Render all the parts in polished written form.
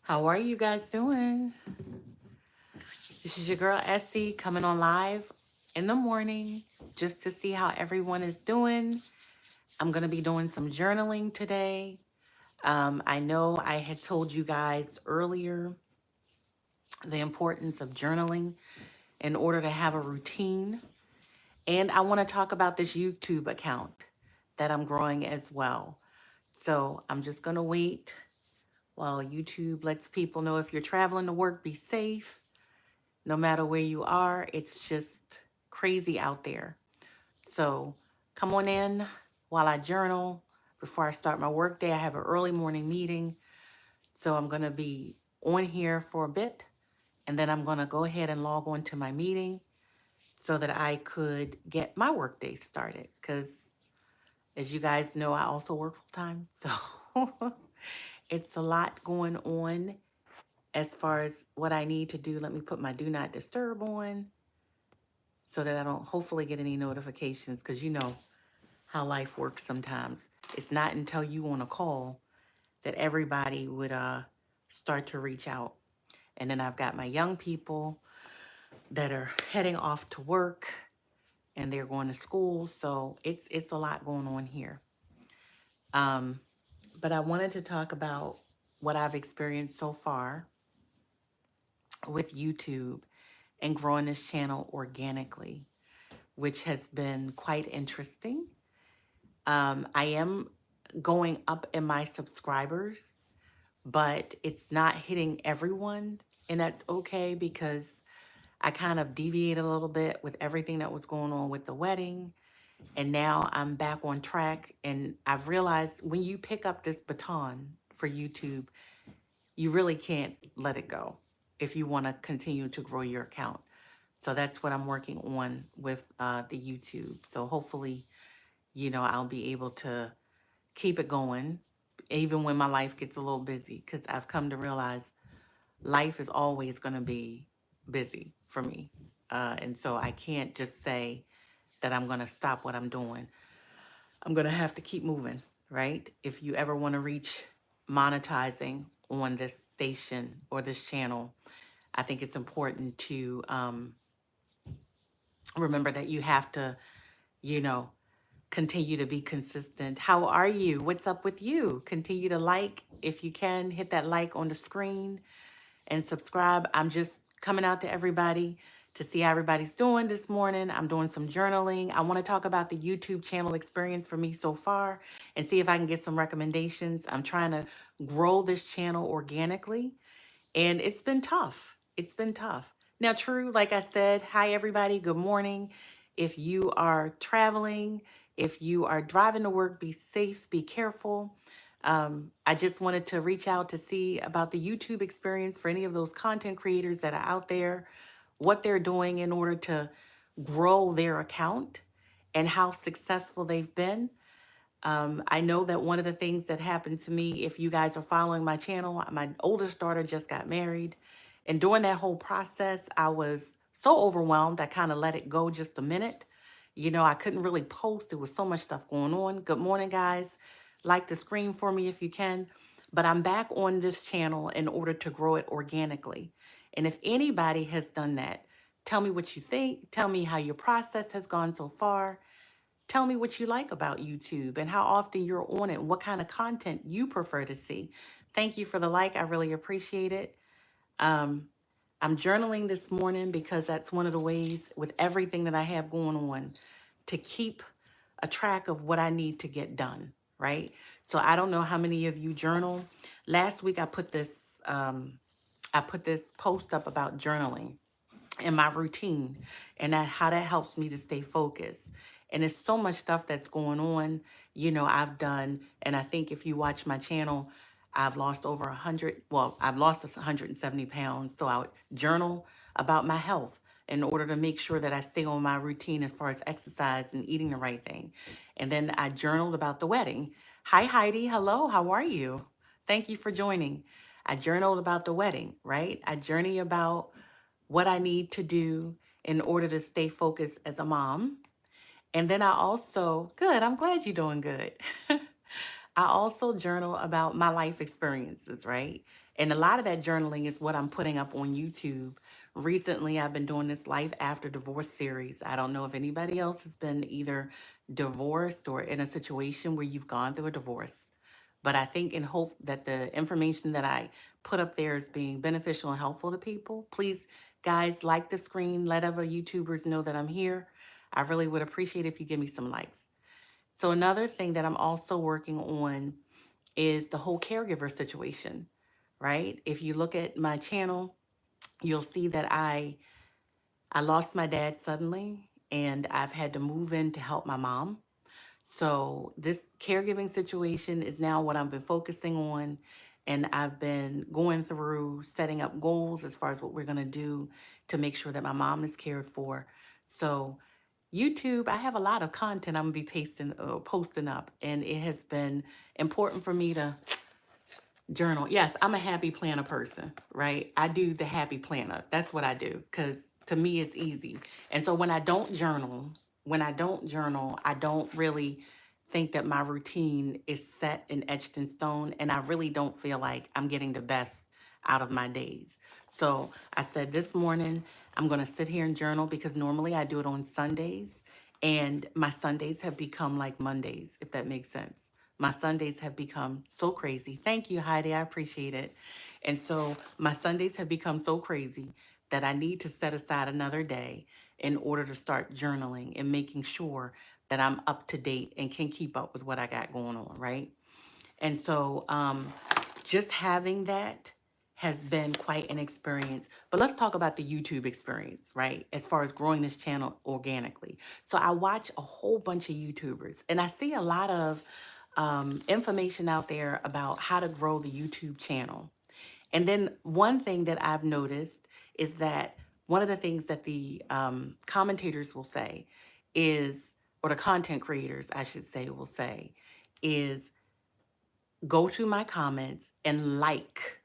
How are you guys doing? This is your girl Essie coming on live in the morning just to see how everyone is doing. I'm going to be doing some journaling today. I know I had told you guys earlier the importance of journaling in order to have a routine. And I want to talk about this YouTube account that I'm growing as well. So I'm just going to wait while YouTube lets people know if you're traveling to work, be safe. No matter where you are, it's just crazy out there. So come on in while I journal. Before I start my work day, I have an early morning meeting. So I'm going to be on here for a bit and then I'm going to go ahead and log on to my meeting so that I could get my work day started. Because as you guys know, I also work full time. So it's a lot going on as far as what I need to do. Let me put my do not disturb on so that I don't hopefully get any notifications because you know how life works sometimes. It's not until you on a call that everybody would start to reach out. And then I've got my young people that are heading off to work and they're going to school. So it's a lot going on here. Um, but I wanted to talk about what I've experienced so far with YouTube and growing this channel organically, which has been quite interesting. I am going up in my subscribers, but it's not hitting everyone. And that's okay because I kind of deviated a little bit with everything that was going on with the wedding. And now I'm back on track. And I've realized when you pick up this baton for YouTube, you really can't let it go if you want to continue to grow your account. So that's what I'm working on with the YouTube. So hopefully, I'll be able to keep it going, even when my life gets a little busy, because I've come to realize life is always going to be busy for me. And so I can't just say that I'm going to stop what I'm doing. I'm going to have to keep moving, right? If you ever want to reach monetizing on this station or this channel, I think it's important to remember that you have to, you know, continue to be consistent. How are you? What's up with you? Continue to like, if you can, hit that like on the screen and subscribe. I'm just coming out to everybody to see how everybody's doing this morning. I'm doing some journaling. I want to talk about the YouTube channel experience for me so far and see if I can get some recommendations. I'm trying to grow this channel organically and it's been tough. It's been tough. Now, true, like I said, hi everybody, good morning. If you are traveling, if you are driving to work, be safe, be careful. I just wanted to reach out to see about the YouTube experience for any of those content creators that are out there, what they're doing in order to grow their account and how successful they've been. I know that one of the things that happened to me, if you guys are following my channel, my oldest daughter just got married. And during that whole process, I was so overwhelmed, I kind of let it go just a minute. I couldn't really post. There was so much stuff going on. Good morning, guys. Like the screen for me if you can. But I'm back on this channel in order to grow it organically. And if anybody has done that, tell me what you think. Tell me how your process has gone so far. Tell me what you like about YouTube and how often you're on it, what kind of content you prefer to see. Thank you for the like. I really appreciate it. Um, I'm journaling this morning because that's one of the ways with everything that I have going on to keep a track of what I need to get done, right? So I don't know how many of you journal. Last week I put this post up about journaling and my routine and that how that helps me to stay focused. And there's so much stuff that's going on, I've done. And I think if you watch my channel, I've lost over 100, well, I've lost 170 pounds. So I would journal about my health in order to make sure that I stay on my routine as far as exercise and eating the right thing. And then I journaled about the wedding. Hi, Heidi. Hello. How are you? Thank you for joining. I journaled about the wedding, right? I journey about what I need to do in order to stay focused as a mom. And then I also, good, I'm glad you're doing good. I also journal about my life experiences, right? And a lot of that journaling is what I'm putting up on YouTube. Recently, I've been doing this Life After Divorce series. I don't know if anybody else has been either divorced or in a situation where you've gone through a divorce. But I think and hope that the information that I put up there is being beneficial and helpful to people. Please, guys, like the screen. Let other YouTubers know that I'm here. I really would appreciate if you give me some likes. So another thing that I'm also working on is the whole caregiver situation, right? If you look at my channel, you'll see that I lost my dad suddenly and I've had to move in to help my mom. So this caregiving situation is now what I've been focusing on, and I've been going through setting up goals as far as what we're going to do to make sure that my mom is cared for. So YouTube, I have a lot of content I'm gonna be posting up, and it has been important for me to journal. Yes, I'm a happy planner person, right? I do the happy planner. That's what I do because to me it's easy. And so when I don't journal, I don't really think that my routine is set and etched in stone. And I really don't feel like I'm getting the best out of my days. So I said this morning, I'm going to sit here and journal because normally I do it on Sundays. And my Sundays have become like Mondays, if that makes sense. My Sundays have become so crazy. Thank you, Heidi. I appreciate it. And so my Sundays have become so crazy that I need to set aside another day in order to start journaling and making sure that I'm up to date and can keep up with what I got going on, right? And so just having that has been quite an experience. But let's talk about the YouTube experience, right? As far as growing this channel organically. So I watch a whole bunch of YouTubers and I see a lot of information out there about how to grow the YouTube channel. And then one thing that I've noticed is that one of the things that the commentators will say is, or the content creators, I should say, will say, is go to my comments and like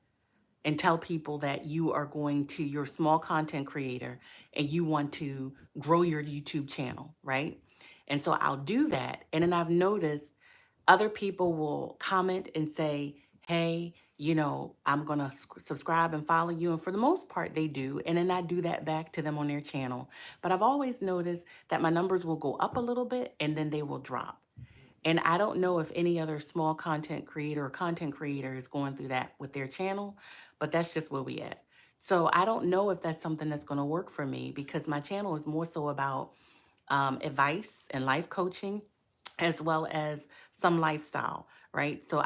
and tell people that you are going to, you're a small content creator and you want to grow your YouTube channel, right? And so I'll do that. And then I've noticed other people will comment and say, hey, I'm going to subscribe and follow you. And for the most part, they do. And then I do that back to them on their channel. But I've always noticed that my numbers will go up a little bit and then they will drop. And I don't know if any other small content creator or content creator is going through that with their channel, but that's just where we at. So I don't know if that's something that's going to work for me because my channel is more so about advice and life coaching as well as some lifestyle, right? So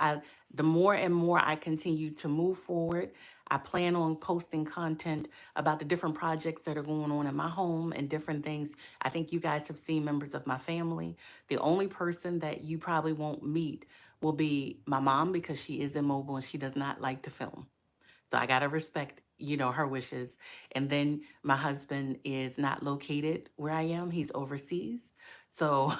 the more and more I continue to move forward, I plan on posting content about the different projects that are going on in my home and different things. I think you guys have seen members of my family. The only person that you probably won't meet will be my mom because she is immobile and she does not like to film. So I got to respect, her wishes. And then my husband is not located where I am. He's overseas. So,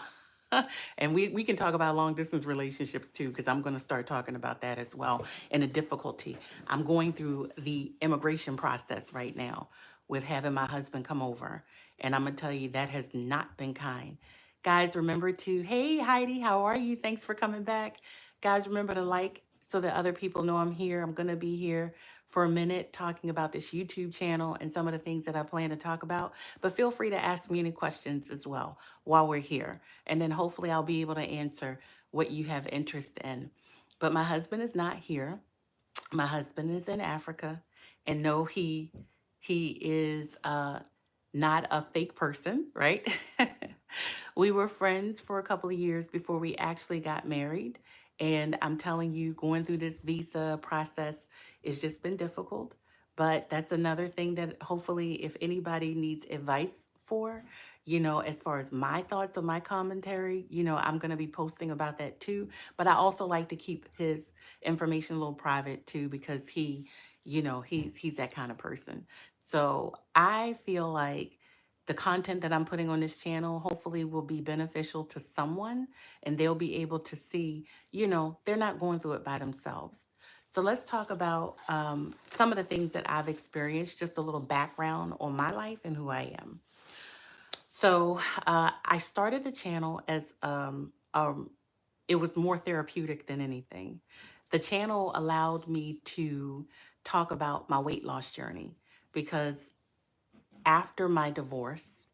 and we can talk about long distance relationships too, because I'm going to start talking about that as well and the difficulty. I'm going through the immigration process right now with having my husband come over. And I'm going to tell you, that has not been kind. Guys, remember to, hey, Heidi, how are you? Thanks for coming back. Guys, remember to like so that other people know I'm here. I'm going to be here for a minute talking about this YouTube channel and some of the things that I plan to talk about. But feel free to ask me any questions as well while we're here. And then hopefully I'll be able to answer what you have interest in. But my husband is not here. My husband is in Africa. And no, he is not a fake person, right? We were friends for a couple of years before we actually got married. And I'm telling you, going through this visa process has just been difficult. But that's another thing that hopefully, if anybody needs advice for, as far as my thoughts or my commentary, I'm going to be posting about that too. But I also like to keep his information a little private too because he's that kind of person. So I feel like the content that I'm putting on this channel hopefully will be beneficial to someone and they'll be able to see, they're not going through it by themselves. So let's talk about some of the things that I've experienced, just a little background on my life and who I am. So I started the channel as it was more therapeutic than anything. The channel allowed me to talk about my weight loss journey because after my divorce,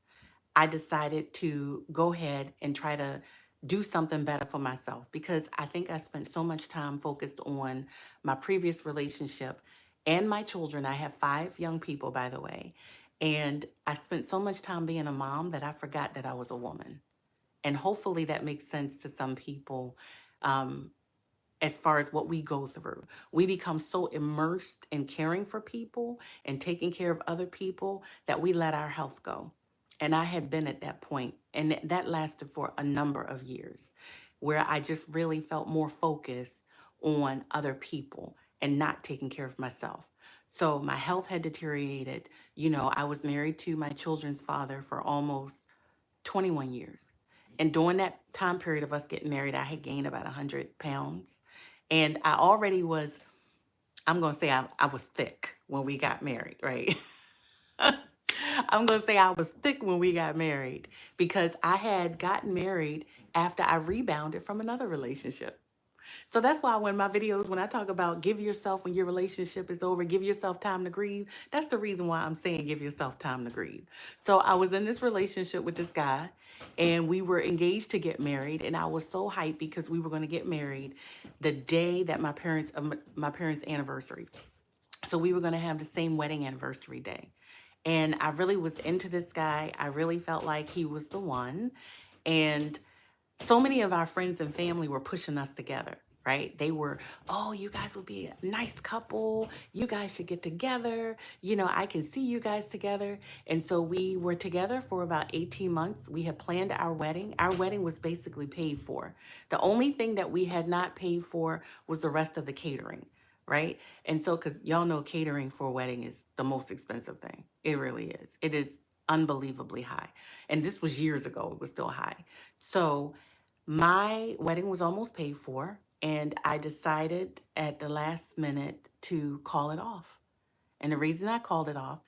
I decided to go ahead and try to do something better for myself because I think I spent so much time focused on my previous relationship and my children. I have 5 young people, by the way. And I spent so much time being a mom that I forgot that I was a woman. And hopefully that makes sense to some people. Um, as far as what we go through. We become so immersed in caring for people and taking care of other people that we let our health go. And I had been at that point, and that lasted for a number of years, where I just really felt more focused on other people and not taking care of myself. So my health had deteriorated. I was married to my children's father for almost 21 years. And during that time period of us getting married, I had gained about 100 pounds. And I already was, I'm going to say I was thick when we got married, right? I'm going to say I was thick when we got married because I had gotten married after I rebounded from another relationship. So that's why when my videos, when I talk about give yourself when your relationship is over, give yourself time to grieve, that's the reason why I'm saying give yourself time to grieve. So I was in this relationship with this guy and we were engaged to get married. And I was so hyped because we were going to get married the day that my parents' anniversary. So we were going to have the same wedding anniversary day. And I really was into this guy. I really felt like he was the one. And so many of our friends and family were pushing us together, right? They were, oh, you guys would be a nice couple. You guys should get together. I can see you guys together. And so we were together for about 18 months. We had planned our wedding. Our wedding was basically paid for. The only thing that we had not paid for was the rest of the catering. Right. And so, because y'all know catering for a wedding is the most expensive thing. It really is. It is unbelievably high. And this was years ago. It was still high. So, my wedding was almost paid for, and I decided at the last minute to call it off. And the reason I called it off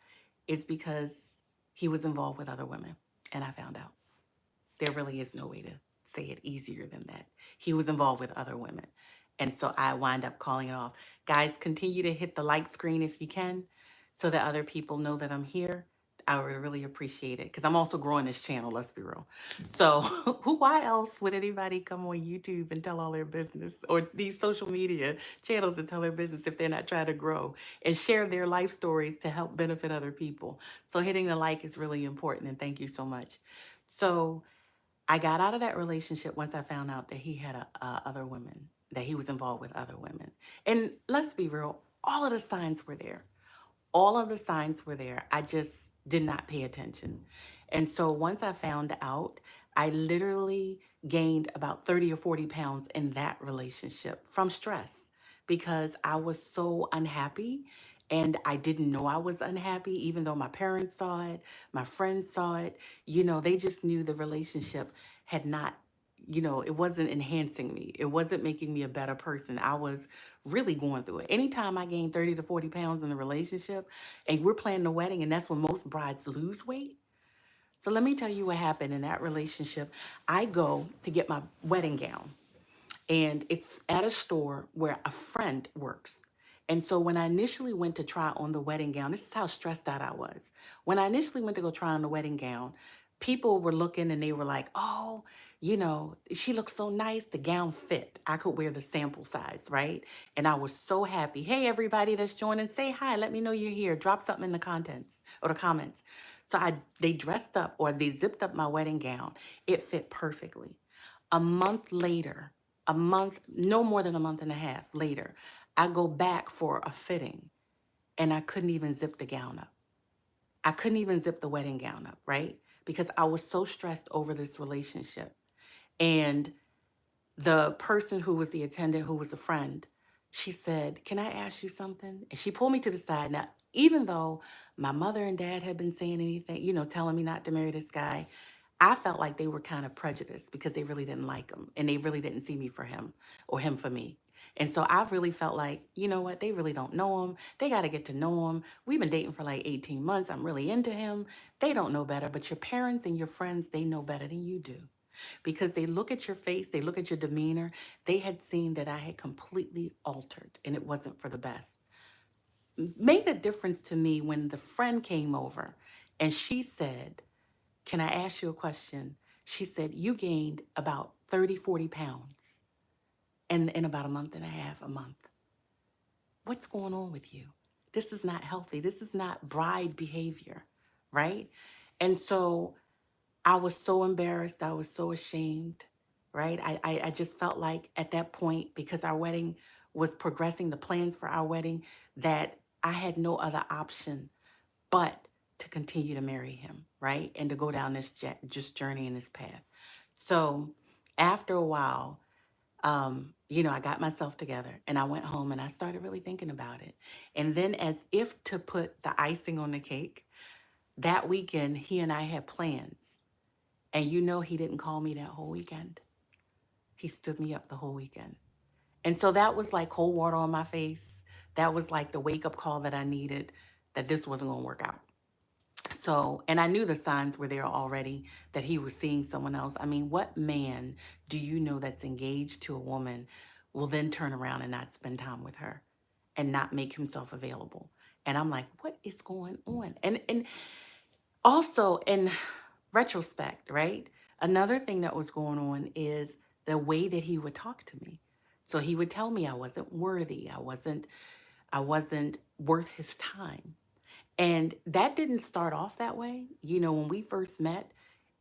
is because he was involved with other women, and I found out. There really is no way to say it easier than that. He was involved with other women. And so I wind up calling it off. Guys, continue to hit the like screen if you can so that other people know that I'm here. I would really appreciate it because I'm also growing this channel, let's be real. So, why else would anybody come on YouTube and tell all their business or these social media channels and tell their business if they're not trying to grow and share their life stories to help benefit other people? So, hitting the like is really important, and thank you so much. So, I got out of that relationship once I found out that he had other women, that he was involved with other women. And let's be real, all of the signs were there. All of the signs were there. I just did not pay attention. And so once I found out, I literally gained about 30 or 40 pounds in that relationship from stress because I was so unhappy and I didn't know I was unhappy, even though my parents saw it, my friends saw it. They just knew the relationship had not, it wasn't enhancing me. It wasn't making me a better person. I was really going through it. Anytime I gained 30 to 40 pounds in a relationship and we're planning a wedding, and that's when most brides lose weight. So let me tell you what happened in that relationship. I go to get my wedding gown and it's at a store where a friend works. And so when I initially went to try on the wedding gown, this is how stressed out I was. When I initially went to go try on the wedding gown, people were looking and they were like, oh, she looks so nice. The gown fit. I could wear the sample size, right? And I was so happy. Hey, everybody that's joining, say hi. Let me know you're here. Drop something in the contents or the comments. So they dressed up or they zipped up my wedding gown. It fit perfectly. A month later, no more than a month and a half later, I go back for a fitting and I couldn't even zip the gown up. I couldn't even zip the wedding gown up, right? Because I was so stressed over this relationship. And the person who was the attendant, who was a friend, she said, can I ask you something? And she pulled me to the side. Now, even though my mother and dad had been saying anything, telling me not to marry this guy, I felt like they were kind of prejudiced because they really didn't like him and they really didn't see me for him or him for me. And so I really felt like, you know what? They really don't know him. They got to get to know him. We've been dating for like 18 months. I'm really into him. They don't know better, but your parents and your friends, they know better than you do. because they look at your face, they look at your demeanor. They had seen that I had completely altered and it wasn't for the best. Made a difference to me when the friend came over and she said, "Can I ask you a question?" She said, "You gained about 30, 40 pounds in about a month and a half, a month. What's going on with you? This is not healthy. This is not bride behavior," right? And so I was so embarrassed. I was so ashamed, right? I just felt like at that point, because our wedding was progressing, the plans for our wedding, that I had no other option but to continue to marry him, right? And to go down this just journey in this path. So after a while, I got myself together and I went home and I started really thinking about it. And then, as if to put the icing on the cake, that weekend, he and I had plans. And he didn't call me that whole weekend. He stood me up the whole weekend. And so that was like cold water on my face. That was like the wake up call that I needed, that this wasn't going to work out. So, and I knew the signs were there already that he was seeing someone else. I mean, what man do you know that's engaged to a woman will then turn around and not spend time with her and not make himself available? And I'm like, what is going on? And also, in retrospect, right? Another thing that was going on is the way that he would talk to me. So he would tell me I wasn't worthy. I wasn't worth his time. And that didn't start off that way. When we first met,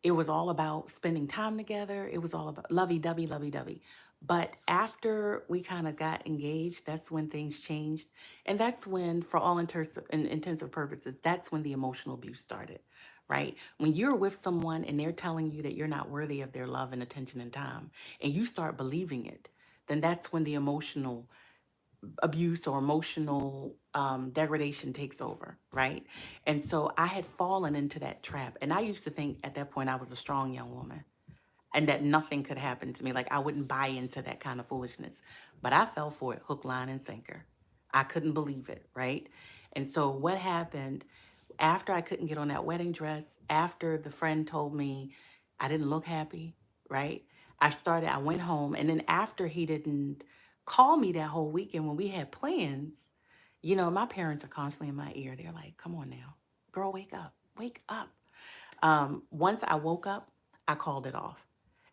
it was all about spending time together. It was all about lovey-dovey, lovey-dovey. But after we kind of got engaged, that's when things changed. And that's when, for all intensive purposes, that's when the emotional abuse started, right? When you're with someone and they're telling you that you're not worthy of their love and attention and time, and you start believing it, then that's when the emotional abuse or emotional degradation takes over, right? And so I had fallen into that trap. And I used to think at that point I was a strong young woman and that nothing could happen to me. Like I wouldn't buy into that kind of foolishness. But I fell for it hook, line, and sinker. I couldn't believe it, right? And so what happened after I couldn't get on that wedding dress, after the friend told me I didn't look happy, right? I went home. And then after he didn't call me that whole weekend when we had plans, my parents are constantly in my ear. They're like, come on now, girl, wake up, wake up. Once I woke up, I called it off.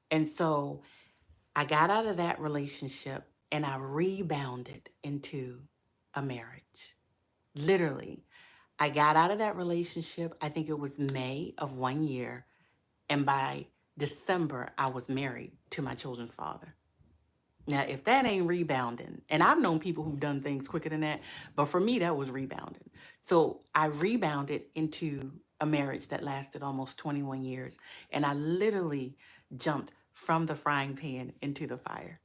And so I got out of that relationship and I rebounded into a marriage. Literally, I got out of that relationship, I think it was May of 1 year. And by December, I was married to my children's father. Now, if that ain't rebounding, and I've known people who've done things quicker than that, but for me, that was rebounding. So I rebounded into a marriage that lasted almost 21 years. And I literally jumped from the frying pan into the fire,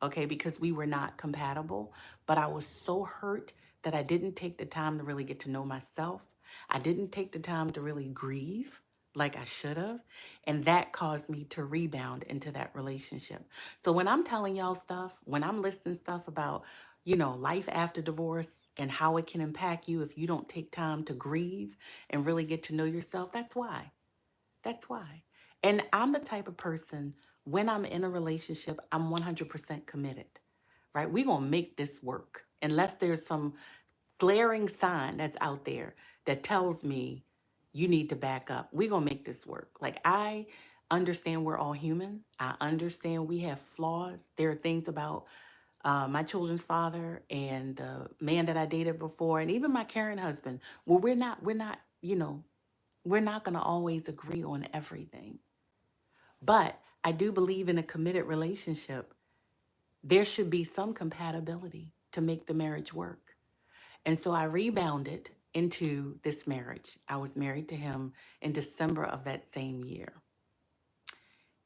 okay, because we were not compatible. But I was so hurt that I didn't take the time to really get to know myself. I didn't take the time to really grieve like I should have. And that caused me to rebound into that relationship. So when I'm telling y'all stuff, when I'm listing stuff about, life after divorce and how it can impact you if you don't take time to grieve and really get to know yourself, that's why. That's why. And I'm the type of person, when I'm in a relationship, I'm 100% committed, right? We're going to make this work unless there's some glaring sign that's out there that tells me you need to back up. We're going to make this work. Like, I understand we're all human. I understand we have flaws. There are things about my children's father and the man that I dated before, and even my current husband, where we're not going to always agree on everything. But I do believe in a committed relationship, there should be some compatibility to make the marriage work. And so I rebounded into this marriage. I was married to him in December of that same year.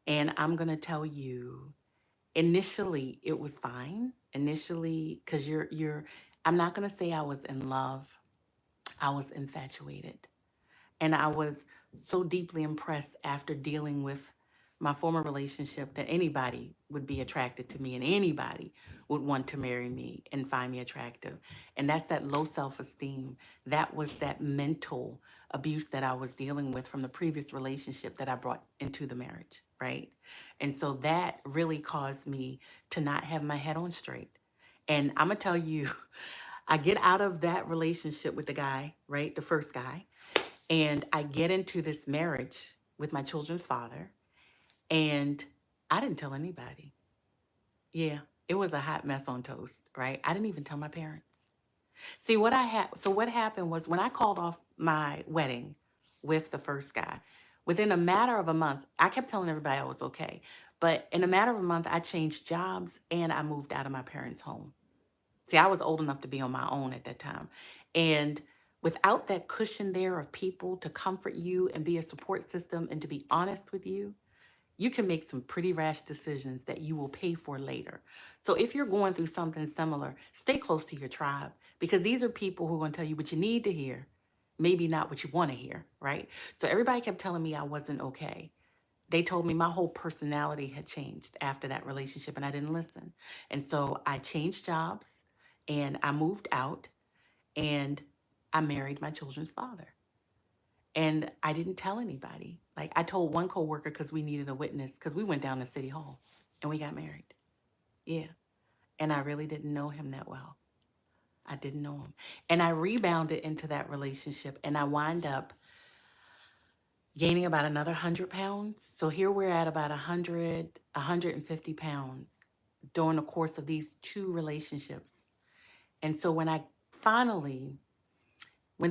And I'm going to tell you, initially it was fine. Initially, because I'm not going to say I was in love. I was infatuated. And I was so deeply impressed after dealing with my former relationship that anybody would be attracted to me and anybody would want to marry me and find me attractive. And that's that low self-esteem. That was that mental abuse that I was dealing with from the previous relationship that I brought into the marriage. right? And so that really caused me to not have my head on straight. And I'm gonna tell you, I get out of that relationship with the guy, right? The first guy. And I get into this marriage with my children's father. And I didn't tell anybody. Yeah, it was a hot mess on toast, right? I didn't even tell my parents. See what I had. So what happened was when I called off my wedding with the first guy, within a matter of a month, I kept telling everybody I was okay. But in a matter of a month, I changed jobs and I moved out of my parents' home. See, I was old enough to be on my own at that time. And without that cushion there of people to comfort you and be a support system and to be honest with you can make some pretty rash decisions that you will pay for later. So if you're going through something similar, stay close to your tribe because these are people who are going to tell you what you need to hear, maybe not what you want to hear, right? So everybody kept telling me I wasn't okay. They told me my whole personality had changed after that relationship and I didn't listen. And so I changed jobs and I moved out and I married my children's father. And I didn't tell anybody. Like I told one coworker because we needed a witness because we went down to City Hall and we got married. Yeah. And I really didn't know him that well. I didn't know him. And I rebounded into that relationship and I wind up gaining about another 100 pounds. So here we're at about 150 pounds during the course of these two relationships. And so when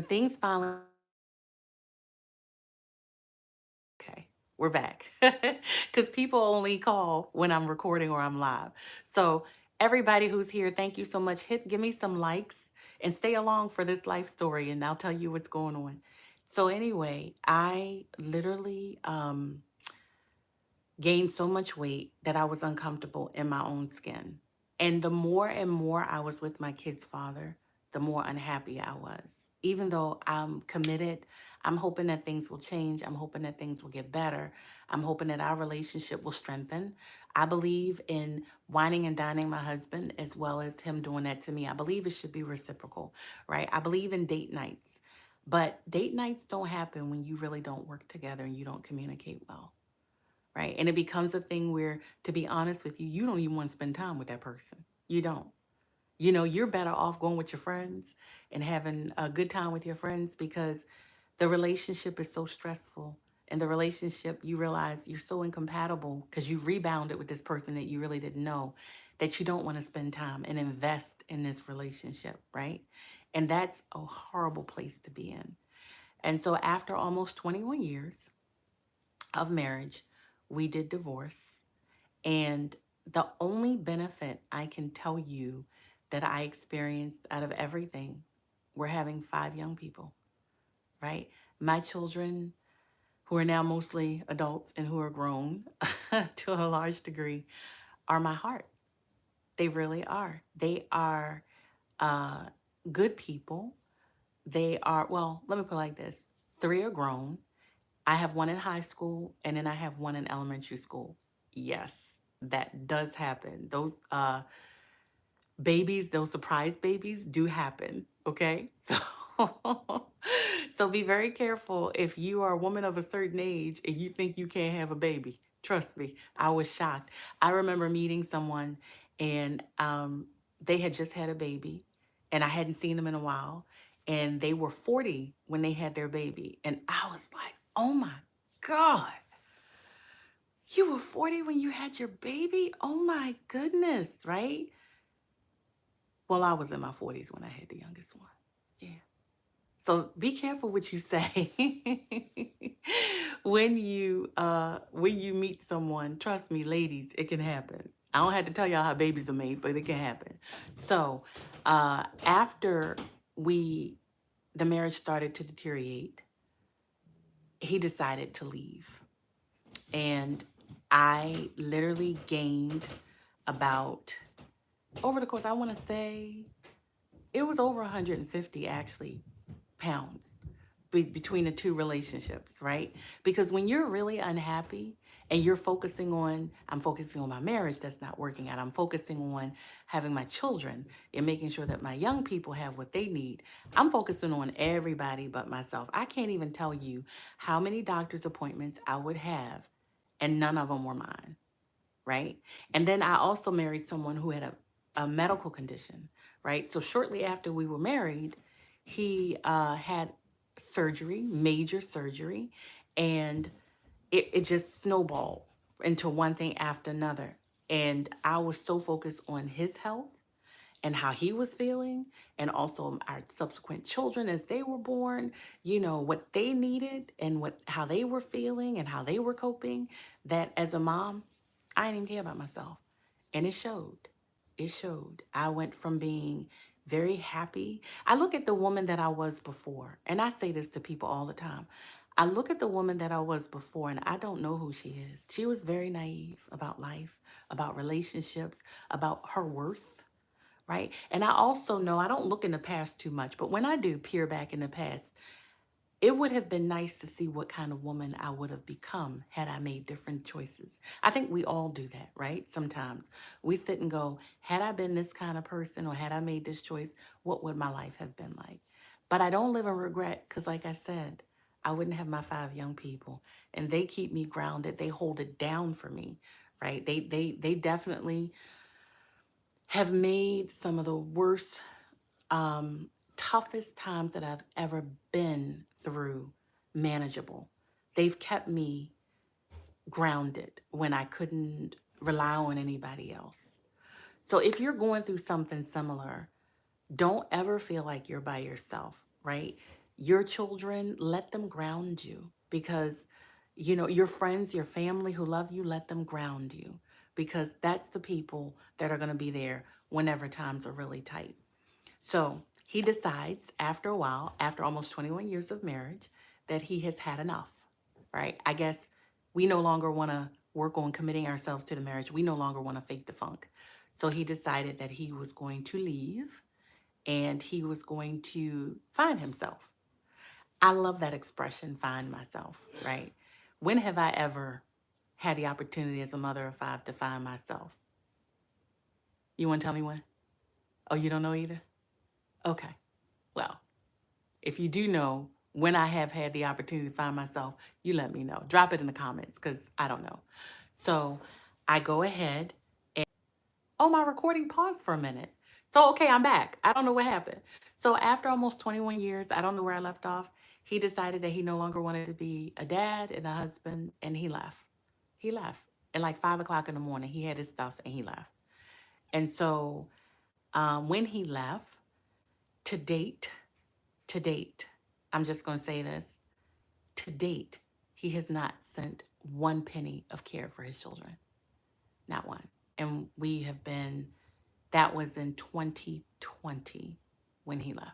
things finally, okay, we're back. Because people only call when I'm recording or I'm live. So, everybody who's here, thank you so much. Give me some likes and stay along for this life story, and I'll tell you what's going on. So, anyway, I literally gained so much weight that I was uncomfortable in my own skin. And the more and more I was with my kid's father, the more unhappy I was. Even though I'm committed, I'm hoping that things will change. I'm hoping that things will get better. I'm hoping that our relationship will strengthen. I believe in whining and dining my husband as well as him doing that to me. I believe it should be reciprocal, right? I believe in date nights. But date nights don't happen when you really don't work together and you don't communicate well, right? And it becomes a thing where, to be honest with you, you don't even want to spend time with that person. You don't. You know, you're better off going with your friends and having a good time with your friends because the relationship is so stressful. And the relationship, you realize you're so incompatible because you rebounded with this person that you really didn't know that you don't want to spend time and invest in this relationship, right? And that's a horrible place to be in. And so after almost 21 years of marriage, we did divorce. And the only benefit I can tell you that I experienced out of everything, we're having 5 young people, right? My children, who are now mostly adults and who are grown to a large degree, are my heart. They really are. They are uh, good people. They are, well, let me put it like this: three are grown. I have one in high school and then I have one in elementary school. Yes, that does happen. Those babies, those surprise babies do happen, okay? So so be very careful if you are a woman of a certain age and you think you can't have a baby. Trust me, I was shocked. I remember meeting someone and they had just had a baby and I hadn't seen them in a while and they were 40 when they had their baby and I was like, "Oh my God. You were 40 when you had your baby? Oh my goodness," right? Well, I was in my 40s when I had the youngest one. Yeah. So be careful what you say when you meet someone. Trust me, ladies, it can happen. I don't have to tell y'all how babies are made, but it can happen. So after we the marriage started to deteriorate, he decided to leave. And I literally gained about over the course, I want to say it was over 150 actually pounds between the two relationships, right? Because when you're really unhappy and you're focusing on, I'm focusing on my marriage that's not working out, I'm focusing on having my children and making sure that my young people have what they need, I'm focusing on everybody but myself. I can't even tell you how many doctor's appointments I would have and none of them were mine, right? And then I also married someone who had a medical condition, right? So shortly after we were married, he had surgery, major surgery, and it just snowballed into one thing after another. And I was so focused on his health and how he was feeling, and also our subsequent children as they were born, what they needed and how they were feeling and how they were coping, that as a mom, I didn't even care about myself. And it showed. It showed. I went from being very happy. I look at the woman that I was before, and I say this to people all the time. I look at the woman that I was before, and I don't know who she is. She was very naive about life, about relationships, about her worth, right? And I also know I don't look in the past too much, but when I do peer back in the past, it would have been nice to see what kind of woman I would have become had I made different choices. I think we all do that, right? Sometimes we sit and go, had I been this kind of person or had I made this choice, what would my life have been like? But I don't live in regret because, like I said, I wouldn't have my 5 young people, and they keep me grounded. They hold it down for me, right? They definitely have made some of the worst, toughest times that I've ever been through manageable. They've kept me grounded when I couldn't rely on anybody else. So if you're going through something similar, don't ever feel like you're by yourself, right? Your children, let them ground you because, your friends, your family who love you, let them ground you because that's the people that are going to be there whenever times are really tight. So he decides after a while, after almost 21 years of marriage, that he has had enough, right? I guess we no longer want to work on committing ourselves to the marriage. We no longer want to fake the funk. So he decided that he was going to leave and he was going to find himself. I love that expression, find myself, right? When have I ever had the opportunity as a mother of 5 to find myself? You want to tell me when? Oh, you don't know either? Okay. Well, if you do know when I have had the opportunity to find myself, you let me know. Drop it in the comments because I don't know. So I go ahead and, oh, my recording paused for a minute. So, okay, I'm back. I don't know what happened. So after almost 21 years, I don't know where I left off. He decided that he no longer wanted to be a dad and a husband, and he left. He left. At like 5 o'clock in the morning, he had his stuff and he left. And so when he left, to date, to date, I'm just going to say this, to date, he has not sent one penny of care for his children. Not one. And that was in 2020 when he left.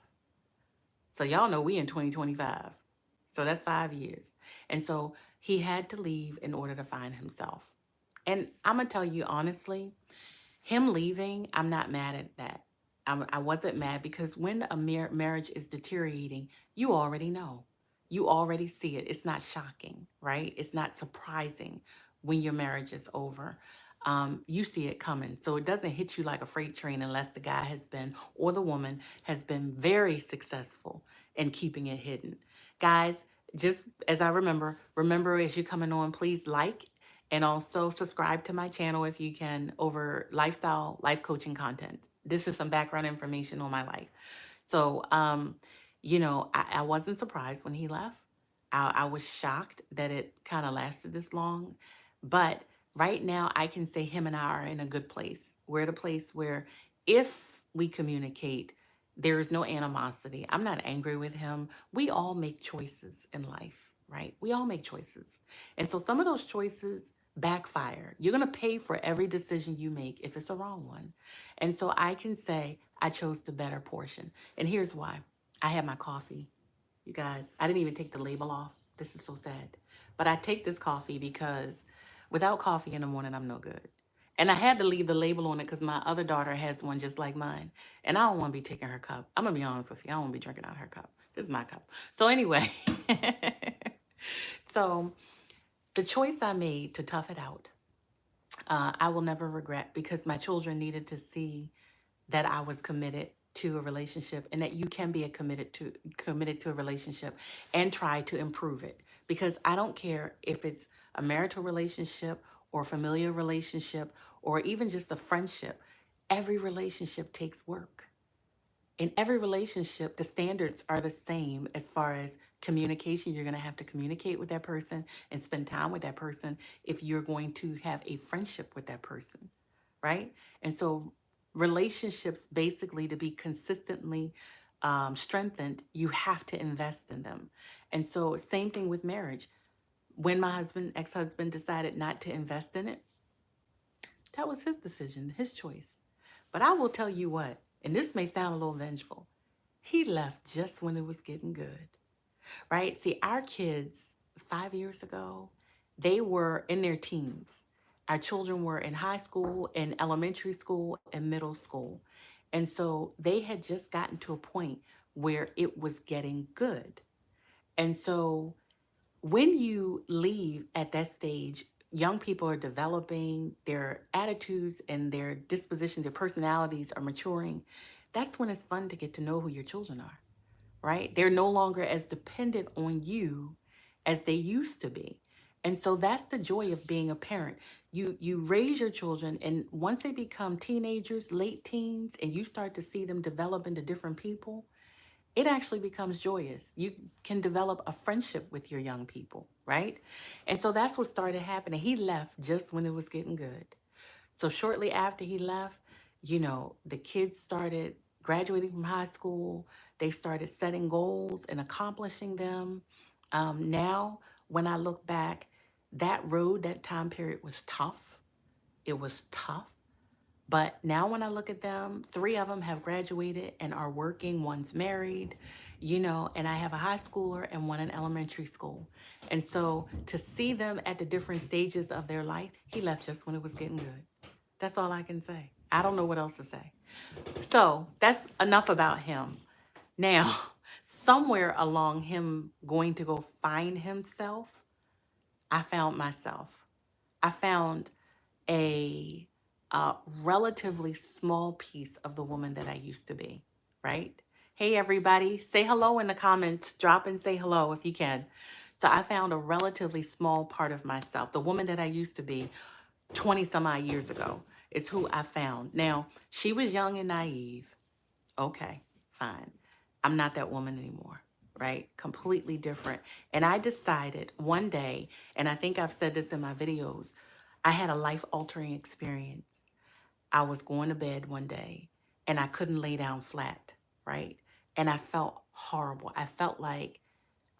So y'all know we in 2025. So that's 5 years. And so he had to leave in order to find himself. And I'm going to tell you honestly, him leaving, I'm not mad at that. I wasn't mad because when a marriage is deteriorating, you already know. You already see it. It's not shocking, right? It's not surprising when your marriage is over. You see it coming. So it doesn't hit you like a freight train unless the guy has been or the woman has been very successful in keeping it hidden. Guys, just as I remember as you're coming on, please like and also subscribe to my channel if you can over lifestyle, life coaching content. This is some background information on my life. So, I wasn't surprised when he left. I was shocked that it kind of lasted this long. But right now, I can say him and I are in a good place. We're at a place where if we communicate, there is no animosity. I'm not angry with him. We all make choices in life, right? We all make choices. And so some of those choices backfire. You're going to pay for every decision you make if it's a wrong one. And so I can say I chose the better portion. And here's why. I had my coffee. You guys, I didn't even take the label off. This is so sad. But I take this coffee because without coffee in the morning, I'm no good. And I had to leave the label on it because my other daughter has one just like mine. And I don't want to be taking her cup. I'm going to be honest with you. I don't want to be drinking out of her cup. This is my cup. So anyway, so the choice I made to tough it out, I will never regret because my children needed to see that I was committed to a relationship and that you can be committed to a relationship and try to improve it Because I don't care if it's a marital relationship or a familiar relationship or even just a friendship. Every relationship takes work. In every relationship, the standards are the same as far as communication. You're going to have to communicate with that person and spend time with that person if you're going to have a friendship with that person, right? And so, relationships basically to be consistently strengthened, you have to invest in them. And so, same thing with marriage. When my ex husband, decided not to invest in it, that was his decision, his choice. But I will tell you what, and this may sound a little vengeful, he left just when it was getting good, right? See, our kids 5 years ago, they were in their teens. Our children were in high school, in elementary school, and middle school. And so they had just gotten to a point where it was getting good. And so when you leave at that stage, young people are developing, their attitudes and their dispositions, their personalities are maturing. That's when it's fun to get to know who your children are, right? They're no longer as dependent on you as they used to be. And so that's the joy of being a parent. You raise your children, and once they become teenagers, late teens, and you start to see them develop into different people, it actually becomes joyous. You can develop a friendship with your young people, right? And so that's what started happening. He left just when it was getting good. So shortly after he left, the kids started graduating from high school. They started setting goals and accomplishing them. Now, when I look back, that road, that time period was tough. It was tough. But now when I look at them, three of them have graduated and are working. One's married, and I have a high schooler and one in elementary school. And so to see them at the different stages of their life, he left just when it was getting good. That's all I can say. I don't know what else to say. So that's enough about him. Now, somewhere along him going to go find himself, I found myself. I found a, relatively small piece of the woman that I used to be, right? Hey, everybody, say hello in the comments. Drop and say hello if you can. So I found a relatively small part of myself, the woman that I used to be 20 some odd years ago. Is who I found. Now, she was young and naive. Okay, fine. I'm not that woman anymore, right? Completely different. And I decided one day, and I think I've said this in my videos, I had a life altering experience. I was going to bed one day and I couldn't lay down flat, right? And I felt horrible. I felt like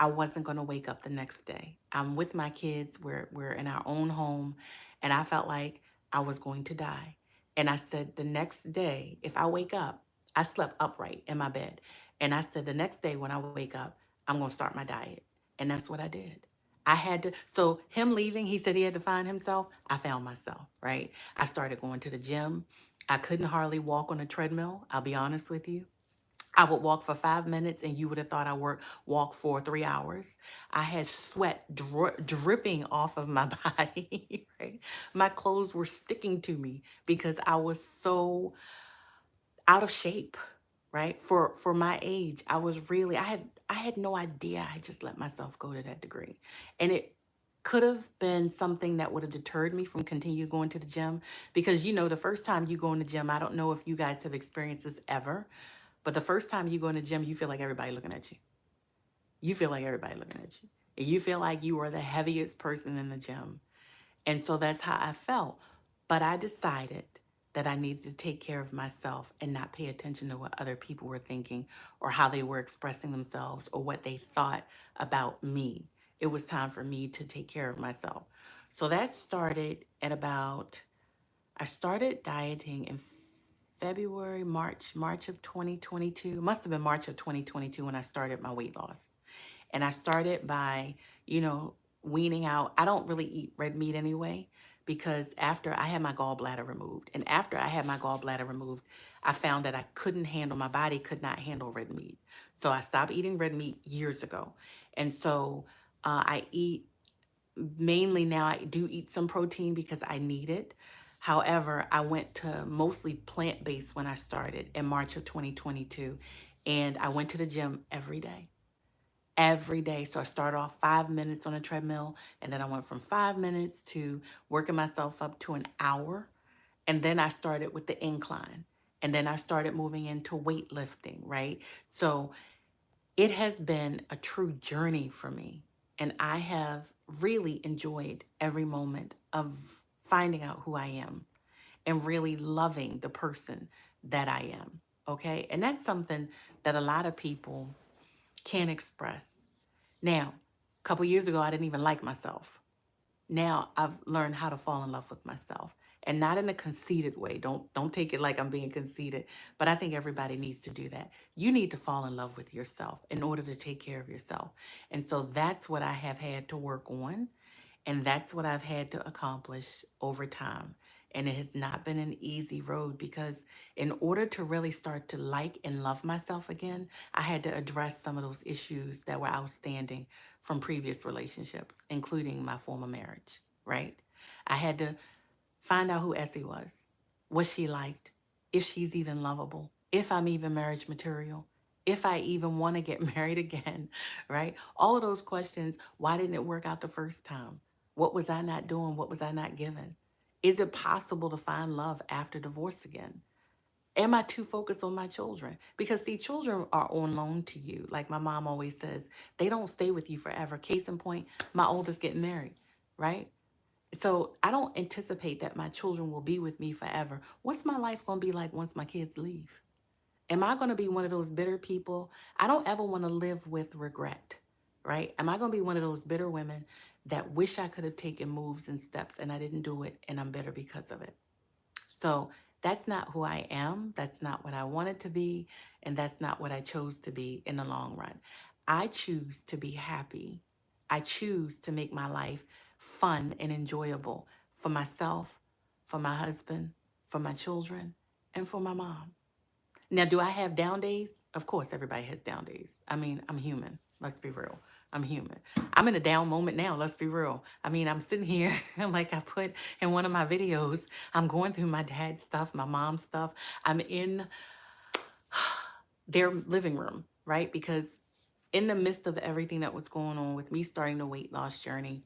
I wasn't going to wake up the next day. I'm with my kids. We're in our own home, and I felt like I was going to die. And I said the next day, if I wake up, I slept upright in my bed. And I said the next day when I wake up, I'm going to start my diet. And that's what I did. I had to, so him leaving, he said he had to find himself. I found myself, right? I started going to the gym. I couldn't hardly walk on a treadmill. I'll be honest with you. I would walk for 5 minutes and you would have thought I walked for 3 hours. I had sweat dripping off of my body, right? My clothes were sticking to me because I was so out of shape, right? For my age, I had no idea I just let myself go to that degree. And it could have been something that would have deterred me from continue going to the gym because the first time you go in the gym, I don't know if you guys have experienced this ever, but the first time you go in the gym, you feel like everybody looking at you. You feel like everybody looking at you. And you feel like you are the heaviest person in the gym. And so that's how I felt. But I decided that I needed to take care of myself and not pay attention to what other people were thinking or how they were expressing themselves or what they thought about me. It was time for me to take care of myself. So that started at I started dieting in March of 2022. Must have been March of 2022 when I started my weight loss. And I started by, you know, weaning out. I don't really eat red meat anyway because after I had my gallbladder removed, and after I had my gallbladder removed, I found that I couldn't handle, my body could not handle red meat. So I stopped eating red meat years ago. And so I eat mainly now, I do eat some protein because I need it. However, I went to mostly plant-based when I started in March of 2022, and I went to the gym every day. every day. So I started off 5 minutes on a treadmill, and then I went from 5 minutes to working myself up to an hour. And then I started with the incline. And then I started moving into weightlifting, right? So it has been a true journey for me. And I have really enjoyed every moment of finding out who I am and really loving the person that I am. Okay. And that's something that a lot of people can't express. Now, a couple years ago, I didn't even like myself. Now I've learned how to fall in love with myself, and not in a conceited way. Don't take it like I'm being conceited, but I think everybody needs to do that. You need to fall in love with yourself in order to take care of yourself. And so that's what I have had to work on, and that's what I've had to accomplish over time. And it has not been an easy road because, in order to really start to like and love myself again, I had to address some of those issues that were outstanding from previous relationships, including my former marriage, right? I had to find out who Essie was, what she liked, if she's even lovable, if I'm even marriage material, if I even want to get married again, right? All of those questions. Why didn't it work out the first time? What was I not doing? What was I not given? Is it possible to find love after divorce again? Am I too focused on my children? Because see, children are on loan to you. Like my mom always says, they don't stay with you forever. Case in point, my oldest getting married, right? So I don't anticipate that my children will be with me forever. What's my life going to be like once my kids leave? Am I going to be one of those bitter people? I don't ever want to live with regret, right? Am I going to be one of those bitter women that wish I could have taken moves and steps and I didn't do it and I'm bitter because of it? So that's not who I am. That's not what I wanted to be. And that's not what I chose to be in the long run. I choose to be happy. I choose to make my life fun and enjoyable for myself, for my husband, for my children, and for my mom. Now, do I have down days? Of course, everybody has down days. I mean, I'm human. Let's be real. I'm human. I'm in a down moment now. Let's be real. I mean, I'm sitting here, like I put in one of my videos, I'm going through my dad's stuff, my mom's stuff. I'm in their living room, right? Because in the midst of everything that was going on with me starting the weight loss journey,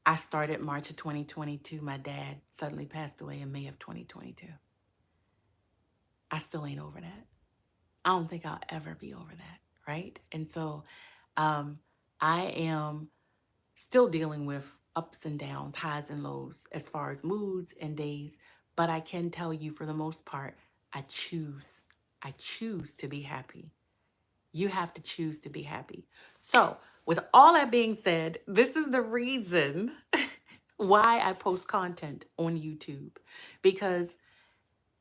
I started March of 2022. My dad suddenly passed away in May of 2022. I still ain't over that. I don't think I'll ever be over that, right? And so um, I am still dealing with ups and downs, highs and lows, as far as moods and days. But I can tell you, for the most part, I choose. I choose to be happy. You have to choose to be happy. So, with all that being said, this is the reason why I post content on YouTube, because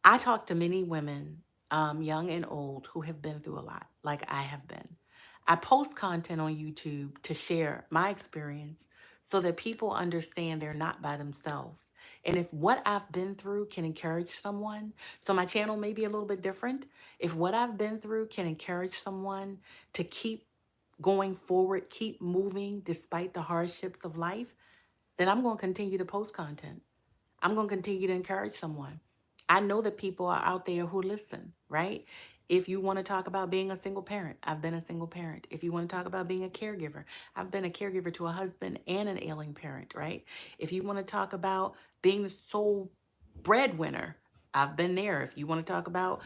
I talk to many women, young and old, who have been through a lot, like I have been. I post content on YouTube to share my experience so that people understand they're not by themselves. And if what I've been through can encourage someone, so my channel may be a little bit different. If what I've been through can encourage someone to keep going forward, keep moving despite the hardships of life, then I'm going to continue to post content. I'm going to continue to encourage someone. I know that people are out there who listen, right? If you want to talk about being a single parent, I've been a single parent. If you want to talk about being a caregiver, I've been a caregiver to a husband and an ailing parent, right? If you want to talk about being the sole breadwinner, I've been there. If you want to talk about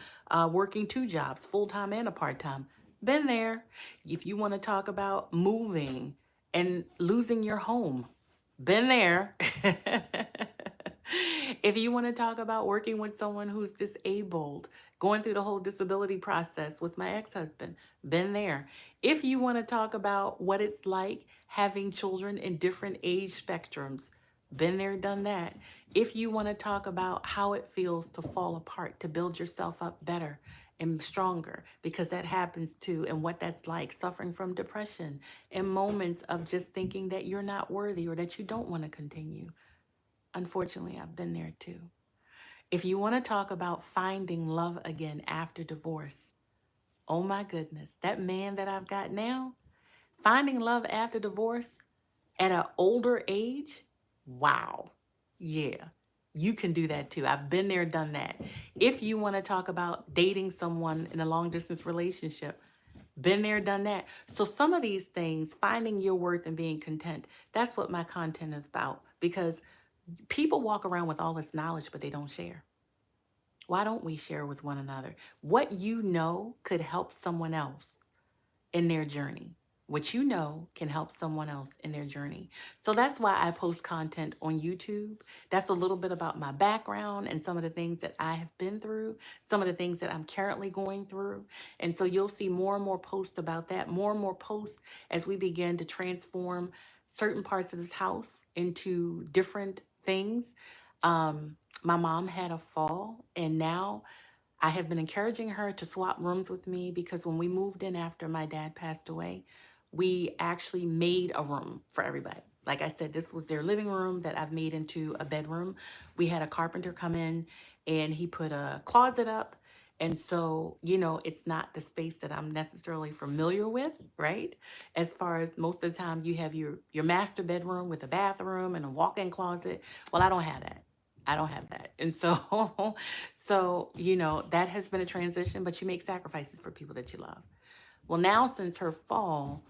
working two jobs, full time and a part time, been there. If you want to talk about moving and losing your home, been there. If you want to talk about working with someone who's disabled, going through the whole disability process with my ex-husband, been there. If you want to talk about what it's like having children in different age spectrums, been there, done that. If you want to talk about how it feels to fall apart, to build yourself up better and stronger, because that happens too, and what that's like, suffering from depression and moments of just thinking that you're not worthy or that you don't want to continue. Unfortunately, I've been there too. If you want to talk about finding love again after divorce, oh my goodness, that man that I've got now, finding love after divorce at an older age, wow. Yeah, you can do that too. I've been there, done that. If you want to talk about dating someone in a long distance relationship, Been there, done that. So some of these things, finding your worth and being content, that's what my content is about. Because people walk around with all this knowledge, but they don't share. Why don't we share with one another? What you know could help someone else in their journey. What you know can help someone else in their journey. So that's why I post content on YouTube. That's a little bit about my background and some of the things that I have been through, some of the things that I'm currently going through. And so you'll see more and more posts about that, more and more posts as we begin to transform certain parts of this house into different things. My mom had a fall, and now I have been encouraging her to swap rooms with me because when we moved in after my dad passed away, we actually made a room for everybody. Like I said, this was their living room that I've made into a bedroom. We had a carpenter come in and he put a closet up. And so, it's not the space that I'm necessarily familiar with, right? As far as most of the time you have your master bedroom with a bathroom and a walk-in closet. Well, I don't have that. I don't have that. And so, that has been a transition, but you make sacrifices for people that you love. Well, now since her fall,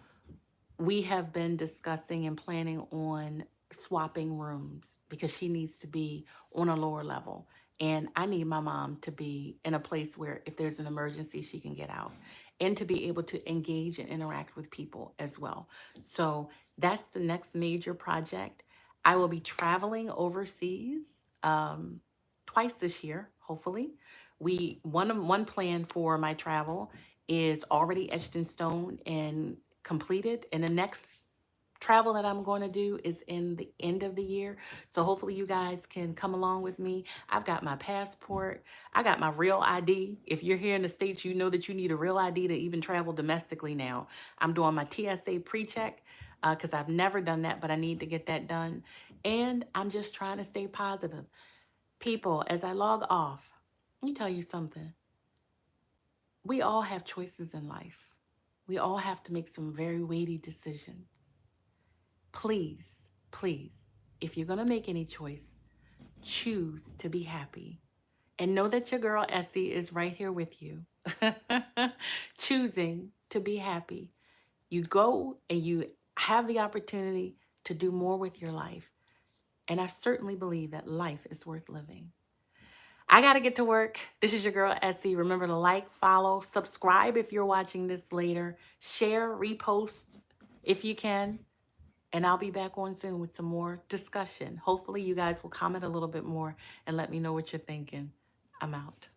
we have been discussing and planning on swapping rooms because she needs to be on a lower level. And I need my mom to be in a place where if there's an emergency, she can get out and to be able to engage and interact with people as well. So that's the next major project. I will be traveling overseas um, twice this year, hopefully. One plan for my travel is already etched in stone and completed. And the next travel that I'm going to do is in the end of the year. So hopefully you guys can come along with me. I've got my passport. I got my real ID. If you're here in the States, you know that you need a real ID to even travel domestically now. I'm doing my TSA pre-check because I've never done that, but I need to get that done. And I'm just trying to stay positive. People, as I log off, let me tell you something. We all have choices in life. We all have to make some very weighty decisions. Please, please, if you're going to make any choice, choose to be happy. And know that your girl Essie is right here with you, choosing to be happy. You go and you have the opportunity to do more with your life. And I certainly believe that life is worth living. I got to get to work. This is your girl, Essie. Remember to like, follow, subscribe if you're watching this later, share, repost if you can. And I'll be back on soon with some more discussion. Hopefully, you guys will comment a little bit more and let me know what you're thinking. I'm out.